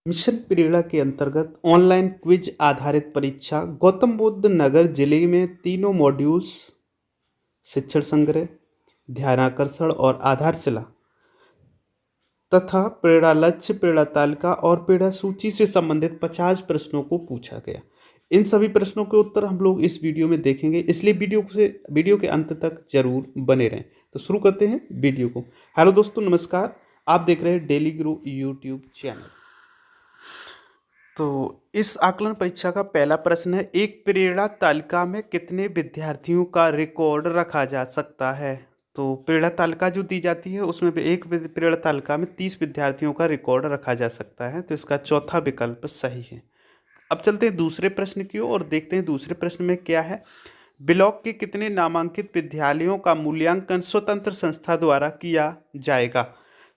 Mission प्रेरणा के अंतर्गत online quiz आधारित परीक्षा गौतम बुद्ध नगर जिले में तीनों मॉड्यूल्स शिक्षण संग्रह, ध्यानाकर्षण और आधारशिला तथा प्रेरणा लक्ष्य, प्रेरणा तालिका और प्रेरणा सूची से संबंधित 50 प्रश्नों को पूछा गया। इन सभी प्रश्नों के उत्तर हम लोग इस वीडियो में देखेंगे, इसलिए वीडियो के अंत तक जरूर बने रहें। तो शुरू करते हैं वीडियो को। हेलो दोस्तों, नमस्कार। आप देख रहे हैं डेली ग्रो यूट्यूब चैनल। तो इस आकलन परीक्षा का पहला प्रश्न है, एक प्रेरणा तालिका में कितने विद्यार्थियों का रिकॉर्ड रखा जा सकता है। तो प्रेरणा तालिका जो दी जाती है उसमें एक प्रेरणा तालिका में 30 विद्यार्थियों का रिकॉर्ड रखा जा सकता है। तो इसका चौथा विकल्प सही है। अब चलते हैं दूसरे प्रश्न की ओर और देखते हैं दूसरे प्रश्न में क्या है। ब्लॉक के कितने नामांकित विद्यालयों का मूल्यांकन स्वतंत्र संस्था द्वारा किया जाएगा।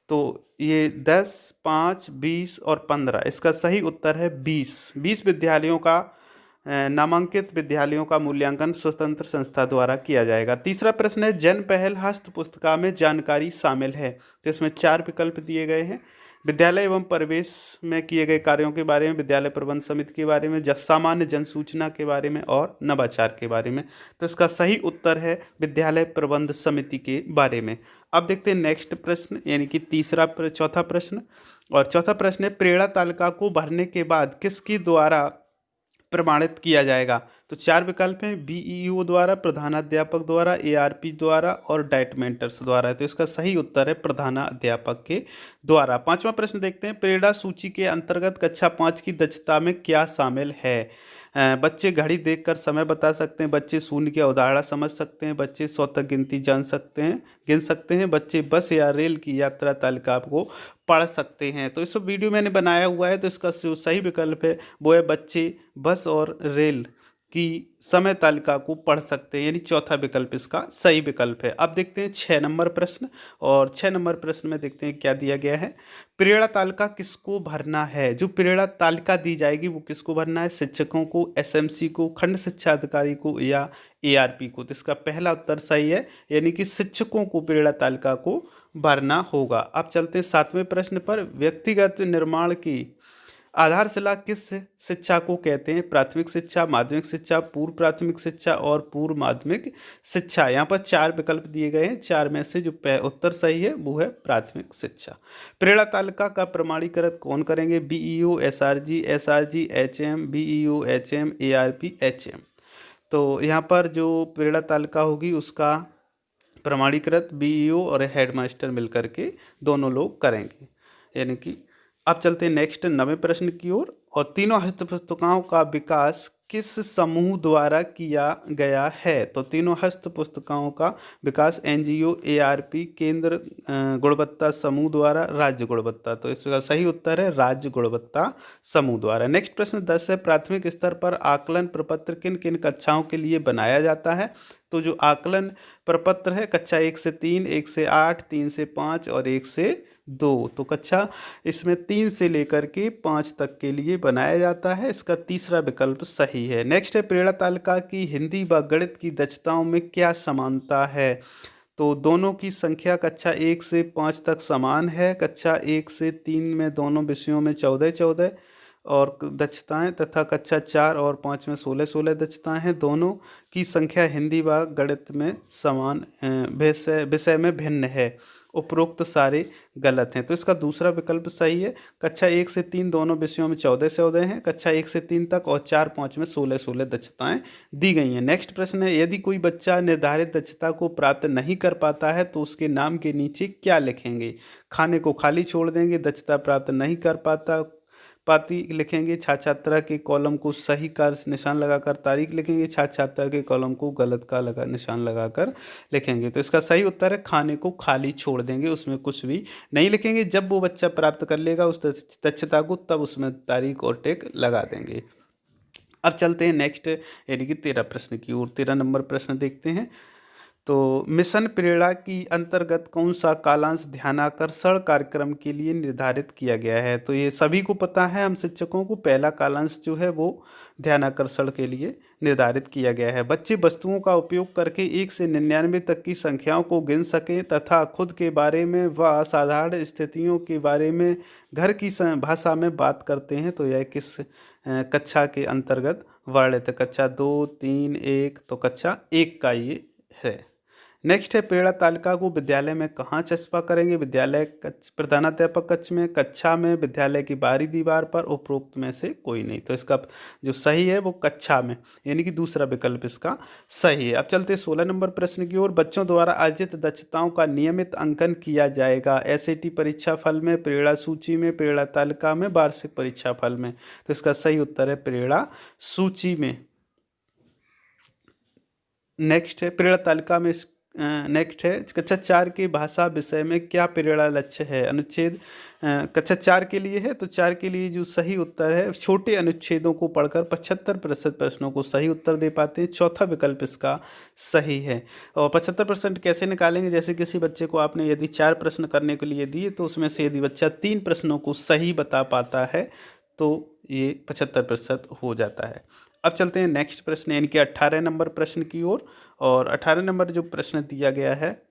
तो ये 10, 5, 20 और 15। इसका सही उत्तर है 20 विद्यालयों का नामांकित विद्यालयों का मूल्यांकन स्वतंत्र संस्था द्वारा किया जाएगा। तीसरा प्रश्न है, जन पहल हस्त पुस्तिका में जानकारी शामिल है। तो इसमें 4 विकल्प दिए गए हैं। विद्यालय एवं परिवेश में किए गए कार्यों के बारे में, विद्यालय प्रबंध समिति के बारे में, सामान्य जन सूचना के बारे में और नवाचार के बारे में। तो इसका सही उत्तर है विद्यालय प्रबंध समिति के बारे में। अब देखते हैं नेक्स्ट प्रश्न, यानी कि चौथा प्रश्न। और चौथा प्रश्न है, प्रेरणा तालिका को भरने के बाद किसके द्वारा प्रमाणित किया जाएगा। तो 4 विकल्प हैं, बीईओ द्वारा, प्रधानाध्यापक द्वारा, एआरपी द्वारा और डाइट मेंटर्स द्वारा। तो इसका सही उत्तर है प्रधानाध्यापक के द्वारा। 5वां प्रश्न देखते हैं, प्रेरणा सूची के अंतर्गत कक्षा 5 की दक्षता में क्या शामिल है। बच्चे घड़ी देखकर समय बता सकते हैं, बच्चे शून्य की अवधारणा समझ सकते हैं, बच्चे 100 तक गिनती गिन सकते हैं, बच्चे बस या रेल की यात्रा तालिका को पढ़ सकते हैं। तो इस वीडियो मैंने बनाया हुआ है, तो इसका जो सही विकल्प है वो है बच्चे बस और रेल की समय तालिका को पढ़ सकते हैं, यानी चौथा विकल्प इसका सही विकल्प है। अब देखते हैं 6 नंबर प्रश्न। और 6 नंबर प्रश्न में देखते हैं क्या दिया गया है। प्रेरणा तालिका किसको भरना है। जो प्रेरणा तालिका दी जाएगी वो किसको भरना है, शिक्षकों को, एसएमसी को, खंड शिक्षा अधिकारी को या एआरपी को। तो इसका पहला उत्तर सही है, यानी कि शिक्षकों को प्रेरणा तालिका को भरना होगा। अब चलते हैं 7वें प्रश्न पर। व्यक्तिगत निर्माण की आधारशिला किस शिक्षा को कहते हैं। प्राथमिक शिक्षा, माध्यमिक शिक्षा, पूर्व प्राथमिक शिक्षा और पूर्व माध्यमिक शिक्षा। यहाँ पर 4 विकल्प दिए गए हैं, 4 में से जो उत्तर सही है वो है प्राथमिक शिक्षा। प्रेरणा तालिका का प्रमाणीकरण कौन करेंगे, BEO, SRG, HM, BEO, HM, ARP, HM. तो यहाँ पर जो प्रेरणा तालिका होगी उसका प्रमाणीकृत बीईओ और हेडमास्टर मिलकर के दोनों लोग करेंगे, यानी कि। अब चलते हैं नेक्स्ट 9वें प्रश्न की ओर। और तीनों हस्त पुस्तिकाओं का विकास किस समूह द्वारा किया गया है। तो तीनों हस्त पुस्तिकाओं का विकास एनजीओ, एआरपी, केंद्र गुणवत्ता समूह द्वारा, राज्य गुणवत्ता। तो इसका सही उत्तर है राज्य गुणवत्ता समूह द्वारा। नेक्स्ट प्रश्न 10 है, प्राथमिक स्तर पर आकलन प्रपत्र किन किन कक्षाओं के लिए बनाया जाता है। तो जो आकलन प्रपत्र है कक्षा 1 से 3, 1 से 8, 3 से 5 और 1 से 2। तो कक्षा इसमें 3 से लेकर के 5 तक के लिए बनाया जाता है। इसका तीसरा विकल्प सही है। नेक्स्ट है, प्रेरणा तालिका की हिंदी व गणित की दक्षताओं में क्या समानता है। तो दोनों की संख्या कक्षा 1 से 5 तक समान है। कक्षा 1 से 3 में दोनों विषयों में 14 और दक्षताएं तथा कक्षा 4 और 5 में 16 दक्षताएं हैं। दोनों की संख्या हिंदी व गणित में समान विषय में भिन्न है। उपरोक्त सारे गलत हैं। तो इसका दूसरा विकल्प सही है। कक्षा 1 से 3 दोनों विषयों में 14 हैं। कक्षा 1 से 3 तक और 4, 5 में 16 दक्षताएं दी गई हैं। नेक्स्ट प्रश्न है, यदि कोई बच्चा निर्धारित दक्षता को प्राप्त नहीं कर पाता है तो उसके नाम के नीचे क्या लिखेंगे। खाने को खाली छोड़ देंगे, दक्षता प्राप्त नहीं कर पाती लिखेंगे, छात्र छात्रा के कॉलम को सही का निशान लगाकर तारीख लिखेंगे, छात्र छात्रा के कॉलम को गलत का निशान लगाकर लिखेंगे। तो इसका सही उत्तर है खाने को खाली छोड़ देंगे, उसमें कुछ भी नहीं लिखेंगे। जब वो बच्चा प्राप्त कर लेगा उस दक्षता को तब उसमें तारीख और टिक लगा देंगे। अब चलते हैं नेक्स्ट, यानी कि 13 प्रश्न की ओर। 13 नंबर प्रश्न देखते हैं। तो मिशन प्रेरणा की अंतर्गत कौन सा कालांश ध्यानाकर्षण कार्यक्रम के लिए निर्धारित किया गया है? तो ये सभी को पता है, हम शिक्षकों को पहला कालांश जो है वो ध्यानाकर्षण के लिए निर्धारित किया गया है। बच्चे वस्तुओं का उपयोग करके 1 से 99 तक की संख्याओं को गिन सकें तथा खुद के बारे में व असाधारण स्थितियों के बारे में घर की भाषा में बात करते हैं। तो यह किस कक्षा के अंतर्गत वर्णित है? कक्षा 2, 3, 1, तो कक्षा 1 का ये है। नेक्स्ट है, प्रेरणा तालिका को विद्यालय में कहाँ चस्पा करेंगे? विद्यालय प्रधानाध्यापक कक्ष में, कक्षा में, विद्यालय की बाहरी दीवार पर, उपरोक्त में से कोई नहीं। तो इसका जो सही है वो कक्षा में, यानी कि दूसरा विकल्प इसका सही है। अब चलते 16 नंबर प्रश्न की ओर। बच्चों द्वारा अर्जित दक्षताओं का नियमित अंकन किया जाएगा एसएटी परीक्षा फल में, प्रेरणा सूची में, प्रेरणा तालिका में, वार्षिक परीक्षा फल में। तो इसका सही उत्तर है प्रेरणा सूची में। नेक्स्ट है, प्रेरणा तालिका में नेक्स्ट है, कक्षा 4 की भाषा विषय में क्या प्रेरणा लक्ष्य है? अनुच्छेद कक्षा 4 के लिए है, तो 4 के लिए जो सही उत्तर है, छोटे अनुच्छेदों को पढ़कर 75% प्रश्नों को सही उत्तर दे पाते हैं। चौथा विकल्प इसका सही है। और 75% कैसे निकालेंगे? जैसे किसी बच्चे को आपने यदि 4 प्रश्न करने के लिए दिए, तो उसमें से यदि बच्चा 3 प्रश्नों को सही बता पाता है तो ये 75% हो जाता है। अब चलते हैं नेक्स्ट प्रश्न यानी कि 18 नंबर प्रश्न की ओर। और 18 नंबर जो प्रश्न दिया गया है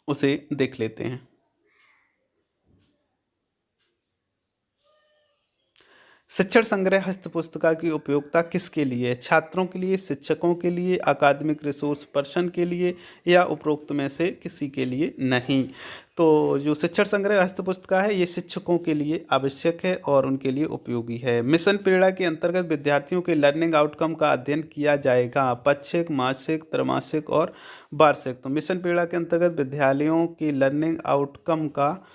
उसे देख लेते हैं। शिक्षण संग्रह हस्त पुस्तिका की उपयोगिता किसके लिए? छात्रों के लिए, शिक्षकों के लिए, अकादमिक रिसोर्स पर्सन के लिए, या उपरोक्त में से किसी के लिए नहीं? तो जो शिक्षण संग्रह हस्त पुस्तिका है ये शिक्षकों के लिए आवश्यक है और उनके लिए उपयोगी है। मिशन प्रेरणा के अंतर्गत विद्यार्थियों के लर्निंग आउटकम का अध्ययन किया जाएगा पाक्षिक, मासिक, त्रैमासिक और वार्षिक। तो मिशन प्रेरणा के अंतर्गत विद्यालयों की लर्निंग आउटकम का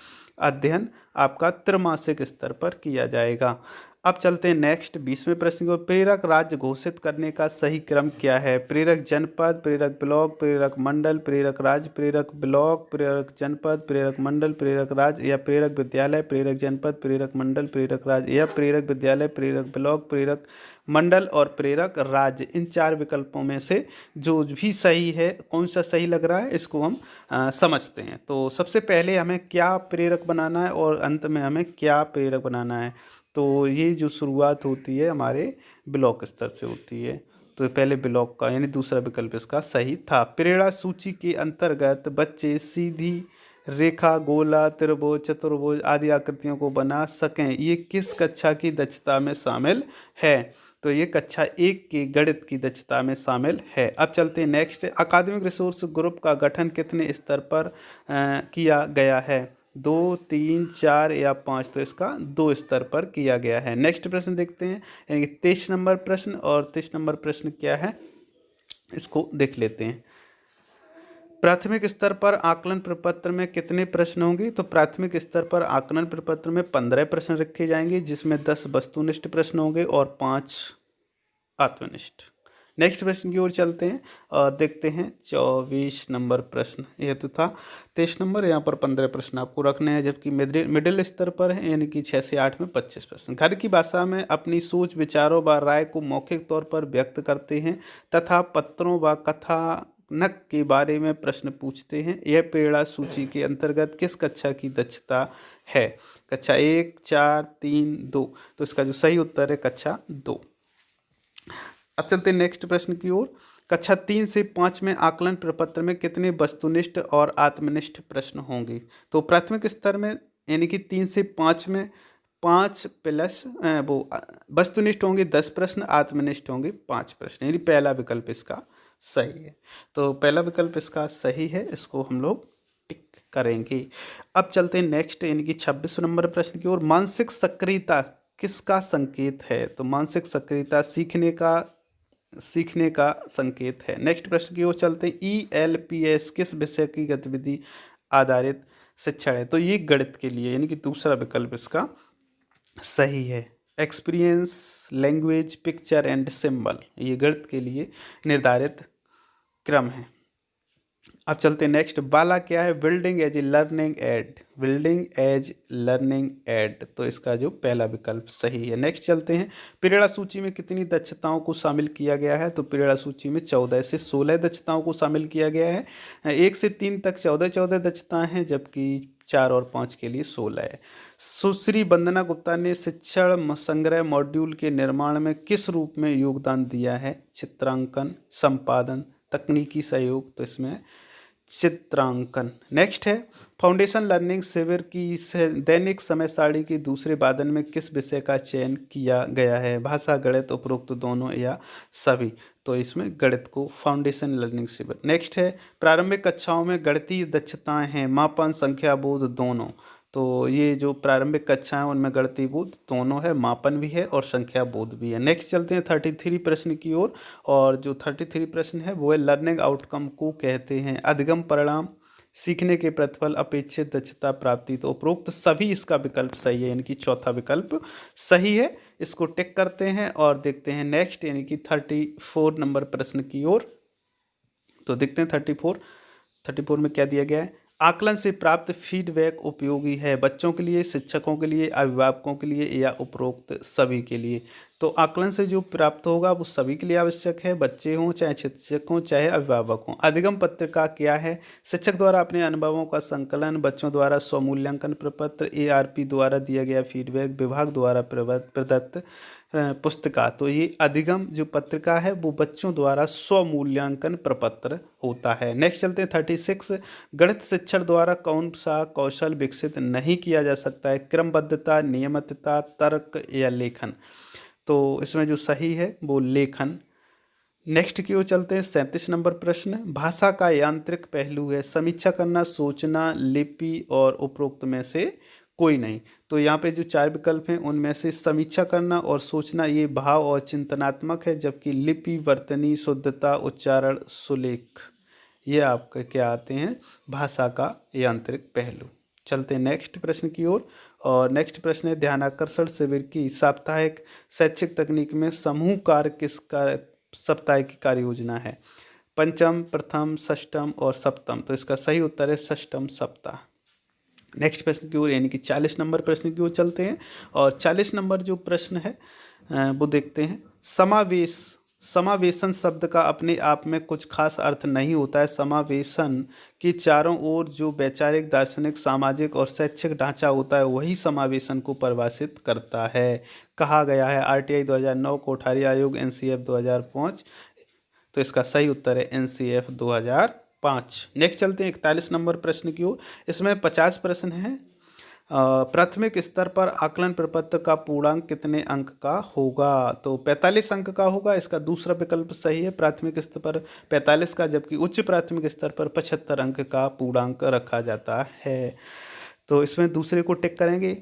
अध्ययन आपका त्रैमासिक स्तर पर किया जाएगा। अब चलते हैं नेक्स्ट 20वें प्रश्न को। प्रेरक राज्य घोषित करने का सही क्रम क्या है? प्रेरक जनपद, प्रेरक ब्लॉक, प्रेरक मंडल, प्रेरक राज्य, प्रेरक ब्लॉक, प्रेरक जनपद, प्रेरक मंडल, प्रेरक राज्य, या प्रेरक विद्यालय, प्रेरक जनपद, प्रेरक मंडल, प्रेरक राज्य, या प्रेरक विद्यालय, प्रेरक ब्लॉक, प्रेरक मंडल और प्रेरक राज्य। इन 4 विकल्पों में से जो भी सही है, कौन सा सही लग रहा है, इसको हम समझते हैं। तो सबसे पहले हमें क्या प्रेरक बनाना है और अंत में हमें क्या प्रेरक बनाना है। तो ये जो शुरुआत होती है हमारे ब्लॉक स्तर से होती है। तो पहले ब्लॉक का यानी दूसरा विकल्प इसका सही था। प्रेरणा सूची के अंतर्गत बच्चे सीधी रेखा, गोला, त्रिभुज, चतुर्भुज आदि आकृतियों को बना सकें, ये किस कक्षा की दक्षता में शामिल है? तो ये कक्षा 1 की गणित की दक्षता में शामिल है। अब चलते हैं नेक्स्ट। अकादमिक रिसोर्स ग्रुप का गठन कितने स्तर पर किया गया है? 2, 3, 4 या 5? तो इसका 2 स्तर पर किया गया है। नेक्स्ट प्रश्न देखते हैं यानी कि 23 नंबर प्रश्न। और 23 नंबर प्रश्न क्या है इसको देख लेते हैं। प्राथमिक स्तर पर आकलन प्रपत्र में कितने प्रश्न होंगे? तो प्राथमिक स्तर पर आकलन प्रपत्र में 15 प्रश्न रखे जाएंगे, जिसमें 10 वस्तुनिष्ठ प्रश्न होंगे और 5 आत्मनिष्ठ। नेक्स्ट प्रश्न की ओर चलते हैं और देखते हैं 24 नंबर प्रश्न। यह तो था 23 नंबर, यहाँ पर 15 प्रश्न आपको रखने हैं, जबकि मिडिल स्तर पर है यानी कि 6 से 8 में 25 प्रश्न। घर की भाषा में अपनी सोच, विचारों व राय को मौखिक तौर पर व्यक्त करते हैं तथा पत्रों व कथानक के बारे में प्रश्न पूछते हैं। यह प्रेरणा सूची के अंतर्गत किस कक्षा की दक्षता है? कक्षा 1, 4, 3, 2। तो इसका जो सही उत्तर है कक्षा 2। अब चलते हैं नेक्स्ट प्रश्न की ओर। कक्षा 3 से 5 में आकलन प्रपत्र में कितने वस्तुनिष्ठ और आत्मनिष्ठ प्रश्न होंगे? तो प्राथमिक स्तर में यानी कि 3 से 5 में 5 प्लस वस्तुनिष्ठ होंगे 10 प्रश्न, आत्मनिष्ठ होंगे 5 प्रश्न, यानी पहला विकल्प इसका सही है। तो पहला विकल्प इसका सही है, इसको हम लोग टिक करेंगे। अब चलते हैं नेक्स्ट यानी कि 26 नंबर प्रश्न की ओर। मानसिक सक्रियता किसका संकेत है? तो मानसिक सक्रियता सीखने का संकेत है। नेक्स्ट प्रश्न की ओर चलते हैं। ELPS किस विषय की गतिविधि आधारित शिक्षण है? तो ये गणित के लिए यानी कि दूसरा विकल्प इसका सही है। Experience, language, picture and symbol, ये गणित के लिए निर्धारित क्रम है। अब चलते हैं नेक्स्ट वाला क्या है, building as a learning aid, building as learning aid, तो इसका जो पहला विकल्प सही है। नेक्स्ट चलते हैं, प्रेरणा सूची में कितनी दक्षताओं को शामिल किया गया है, तो प्रेरणा सूची में 14 से 16 दक्षताओं को शामिल किया गया है। 1 से 3 तक 14 दक्षताएं हैं, जबकि 4 और 5 के लिए 16 है। सुश्री वंदना गुप्ता ने शिक्षण संग्रह मॉड्यूल के निर्माण में किस रूप में योगदान दिया है, चित्रांकन, संपादन, तकनीकी सहयोग, तो इसमें चित्रांकन। नेक्स्ट है, फाउंडेशन लर्निंग शिविर की दैनिक समय सारणी के दूसरे वादन में किस विषय का चयन किया गया है, भाषा, गणित, उपरोक्त दोनों या सभी, तो इसमें गणित को फाउंडेशन लर्निंग शिविर। नेक्स्ट है, प्रारंभिक कक्षाओं में गणितीय दक्षताएं हैं, मापन, संख्या बोध दोनों, तो ये जो प्रारंभिक कक्षाएं उनमें गणितीय बोध दोनों है, मापन भी है और संख्या बोध भी है। नेक्स्ट चलते हैं 33 प्रश्न की ओर, और जो 33 प्रश्न है वो है लर्निंग आउटकम को कहते हैं अधिगम परिणाम, सीखने के प्रतिफल, अपेक्षित दक्षता प्राप्ति, तो उपरोक्त सभी इसका विकल्प सही है, यानी कि चौथा विकल्प सही है। इसको टिक करते हैं और देखते हैं नेक्स्ट, यानी कि 34 नंबर प्रश्न की ओर। तो देखते हैं 34 में क्या दिया गया है, आकलन से प्राप्त फीडबैक उपयोगी है बच्चों के लिए, शिक्षकों के लिए, अभिभावकों के लिए या उपरोक्त सभी के लिए। तो आकलन से जो प्राप्त होगा वो सभी के लिए आवश्यक है, बच्चे हों चाहे शिक्षक हों चाहे अभिभावक हों। अधिगम पत्रिका क्या है, शिक्षक द्वारा अपने अनुभवों का संकलन, बच्चों द्वारा स्वमूल्यांकन प्रपत्र, ARP द्वारा दिया गया फीडबैक, विभाग द्वारा प्रदत्त पुस्तिका। तो ये अधिगम जो पत्रिका है वो बच्चों द्वारा स्वमूल्यांकन प्रपत्र होता है। नेक्स्ट चलते हैं 36, गणित शिक्षण द्वारा कौन सा कौशल विकसित नहीं किया जा सकता है, क्रमबद्धता, नियमितता, तर्क या लेखन, तो इसमें जो सही है वो लेखन। नेक्स्ट की ओर चलते हैं 37 नंबर प्रश्न, भाषा का यांत्रिक पहलू है, समीक्षा करना, सोचना, लिपि और उपरोक्त में से कोई नहीं। तो यहाँ पे जो 4 विकल्प हैं उनमें से समीक्षा करना और सोचना ये भाव और चिंतनात्मक है, जबकि लिपि, वर्तनी, शुद्धता, उच्चारण, सुलेख ये आपके क्या आते हैं, भाषा का यांत्रिक पहलू। चलते हैं नेक्स्ट प्रश्न की ओर, और नेक्स्ट प्रश्न है, ध्यानाकर्षण शिविर की साप्ताहिक शैक्षिक तकनीक में समूह कार्य किसका साप्ताहिक की कार्य योजना है, पंचम, प्रथम, षष्ठम और सप्तम, तो इसका सही उत्तर है षष्ठम सप्ताह। नेक्स्ट प्रश्न की ओर, यानी कि 40 नंबर प्रश्न की ओर चलते हैं, और 40 नंबर जो प्रश्न है वो देखते हैं, समावेशन शब्द का अपने आप में कुछ खास अर्थ नहीं होता है, समावेशन की चारों ओर जो वैचारिक, दार्शनिक, सामाजिक और शैक्षिक ढांचा होता है वही समावेशन को परिभाषित करता है, कहा गया है RTI 2009, कोठारी आयोग, NCF 2005, तो इसका सही उत्तर है NCF 2005। नेक्स्ट चलते हैं 41 नंबर प्रश्न की ओर, इसमें 50 प्रश्न हैं। प्राथमिक स्तर पर आकलन प्रपत्र का पूर्णांक कितने अंक का होगा, तो 45 अंक का होगा, इसका दूसरा विकल्प सही है, प्राथमिक स्तर पर 45 का, जबकि उच्च प्राथमिक स्तर पर 75 अंक का पूर्णांक रखा जाता है, तो इसमें दूसरे को टिक करेंगे।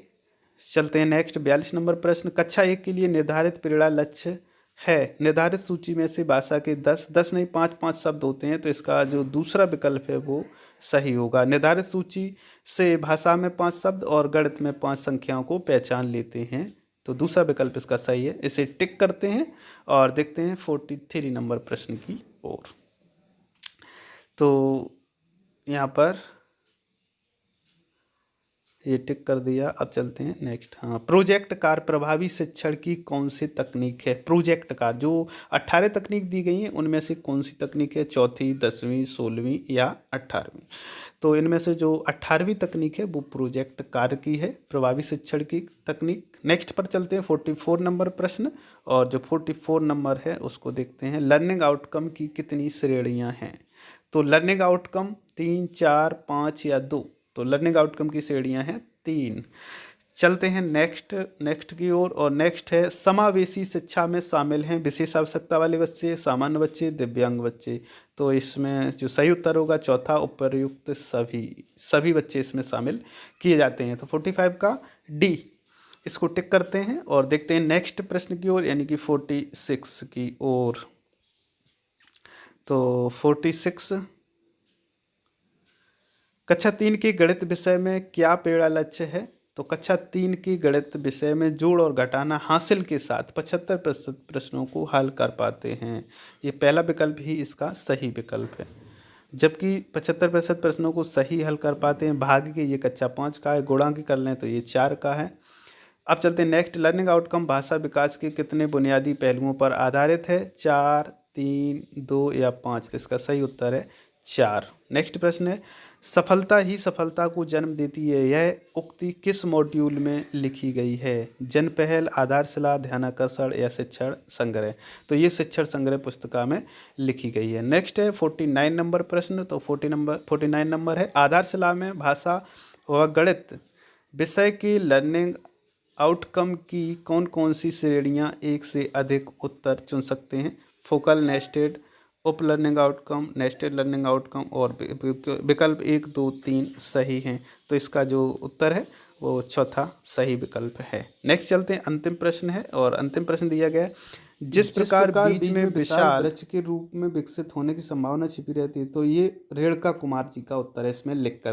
चलते हैं नेक्स्ट 42 नंबर प्रश्न, कक्षा 1 के लिए निर्धारित प्रेरणा लक्ष्य है, निर्धारित सूची में से भाषा के 10 नहीं 5 शब्द होते हैं, तो इसका जो दूसरा विकल्प है वो सही होगा। निर्धारित सूची से भाषा में 5 शब्द और गणित में 5 संख्याओं को पहचान लेते हैं, तो दूसरा विकल्प इसका सही है, इसे टिक करते हैं और देखते हैं 43 नंबर प्रश्न की ओर। तो यहाँ पर ये टिक कर दिया, अब चलते हैं नेक्स्ट। हाँ, प्रोजेक्ट कार्य प्रभावी शिक्षण की कौन सी तकनीक है, प्रोजेक्ट कार्य जो 18 तकनीक दी गई हैं उनमें से कौन सी तकनीक है, चौथी, 10वीं, 16वीं या 18वीं, तो इनमें से जो 18वीं तकनीक है वो प्रोजेक्ट कार्य की है, प्रभावी शिक्षण की तकनीक। नेक्स्ट पर चलते हैं 44 नंबर प्रश्न, और जो 44 नंबर है उसको देखते हैं, लर्निंग आउटकम की कितनी श्रेणियाँ हैं, तो लर्निंग आउटकम 3, 4, 5 या 2, तो लर्निंग आउटकम की श्रेणियां हैं 3। चलते हैं नेक्स्ट की ओर, और नेक्स्ट है, समावेशी शिक्षा में शामिल हैं विशेष आवश्यकता वाले बच्चे, सामान्य बच्चे, दिव्यांग बच्चे, तो इसमें जो सही उत्तर होगा चौथा, उपर्युक्त सभी बच्चे इसमें शामिल किए जाते हैं, तो 45 का D, इसको टिक करते हैं और देखते हैं नेक्स्ट प्रश्न की ओर, यानी कि 46 की ओर। तो 46, कक्षा 3 के गणित विषय में क्या प्रेरणा लक्ष्य है, तो कक्षा 3 की गणित विषय में जोड़ और घटाना हासिल के साथ 75% प्रश्नों को हल कर पाते हैं, ये पहला विकल्प ही इसका सही विकल्प है। जबकि 75% प्रश्नों को सही हल कर पाते हैं। भाग के ये कक्षा 5 का है, गुणांक कर लें तो ये 4 का है। अब चलते हैं नेक्स्ट। लर्निंग आउटकम भाषा विकास के कितने बुनियादी पहलुओं पर आधारित है? 4, 3, 2 या 5? तो इसका सही उत्तर है 4। नेक्स्ट प्रश्न है, सफलता ही सफलता को जन्म देती है, यह उक्ति किस मॉड्यूल में लिखी गई है? जन पहल, आधारशिला, ध्यानाकर्षण या शिक्षण संग्रह? तो ये शिक्षण संग्रह पुस्तिका में लिखी गई है। नेक्स्ट है 49 नंबर प्रश्न। तो 49 नंबर है, आधारशिला में भाषा व गणित विषय की लर्निंग आउटकम की कौन कौन सी श्रेणियां एक से अधिक उत्तर चुन सकते हैं? फोकल, नेस्टेड, उप learning outcome, nested learning outcome और विकल्प 1, 2, 3 सही हैं। तो इसका जो उत्तर है वो चौथा सही विकल्प है। नेक्स्ट चलते हैं, अंतिम प्रश्न है और अंतिम प्रश्न दिया गया है, जिस प्रकार बीज में विशाल वृक्ष के रूप में विकसित होने की संभावना छिपी रहती है। तो ये रेणुका कुमार जी का उत्तर है, इसमें लिख कर